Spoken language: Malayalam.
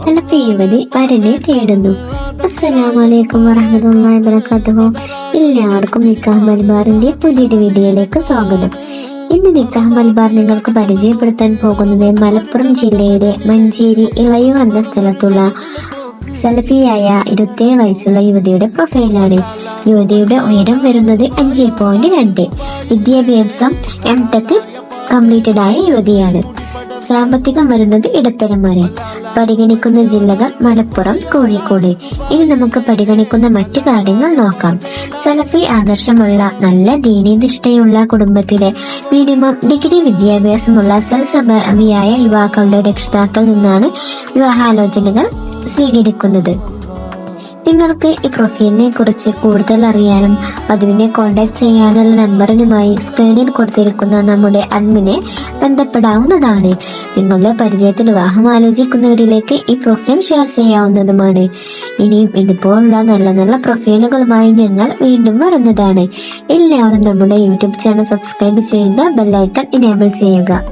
സലഫി യുവതി വരനെ തേടുന്നു. അസ്സലാമു അലൈക്കും വറഹ്മത്തുള്ളാഹി വബറകാതുഹു. എല്ലാവർക്കും നിക്കാഹ് മൽബാറിന്റെ പുതിയൊരു വീഡിയോയിലേക്ക് സ്വാഗതം. ഇന്ന് നിക്കാഹ് മൽബാർ നിങ്ങൾക്ക് പരിചയപ്പെടുത്താൻ പോകുന്നത് മലപ്പുറം ജില്ലയിലെ മഞ്ചേരി ഇളയൂർ എന്ന സ്ഥലത്തുള്ള സലഫിയായ 27 വയസ്സുള്ള യുവതിയുടെ പ്രൊഫൈലാണ്. യുവതിയുടെ ഉയരം വരുന്നത് 5.2. വിദ്യാഭ്യാസം M.Tech കംപ്ലീറ്റഡ് ആയ യുവതിയാണ്. സാമ്പത്തികം വരുന്നത് ഇടത്തരമാണ്. പരിഗണിക്കുന്ന ജില്ലകൾ മലപ്പുറം, കോഴിക്കോട്. ഇനി നമുക്ക് പരിഗണിക്കുന്ന മറ്റു കാര്യങ്ങൾ നോക്കാം. സലഫി ആദർശമുള്ള നല്ല ദീനീനിഷ്ഠയുള്ള കുടുംബത്തിലെ മിനിമം ഡിഗ്രി വിദ്യാഭ്യാസമുള്ള സൽസ്വഭാവിയായ യുവാക്കളുടെ രക്ഷിതാക്കളിൽ നിന്നാണ് വിവാഹാലോചനകൾ സ്വീകരിക്കുന്നത്. നിങ്ങൾക്ക് ഈ പ്രൊഫൈലിനെ കുറിച്ച് കൂടുതൽ അറിയാനും പതിവിനെ കോൺടാക്ട് ചെയ്യാനുള്ള നമ്പറിനുമായി സ്ക്രീനിൽ കൊടുത്തിരിക്കുന്ന നമ്മുടെ അഡ്മിനെ ബന്ധപ്പെടാവുന്നതാണ്. നിങ്ങളുടെ പരിചയത്തിൽ വിവാഹം ആലോചിക്കുന്നവരിലേക്ക് ഈ പ്രൊഫൈൽ ഷെയർ ചെയ്യാവുന്നതുമാണ്. ഇനിയും ഇതുപോലുള്ള നല്ല നല്ല പ്രൊഫൈലുകളുമായി ഞങ്ങൾ വീണ്ടും വരുന്നതാണ്. എല്ലാവരും നമ്മുടെ യൂട്യൂബ് ചാനൽ സബ്സ്ക്രൈബ് ചെയ്യുക, ബെല്ലൈക്കൺ എനേബിൾ ചെയ്യുക.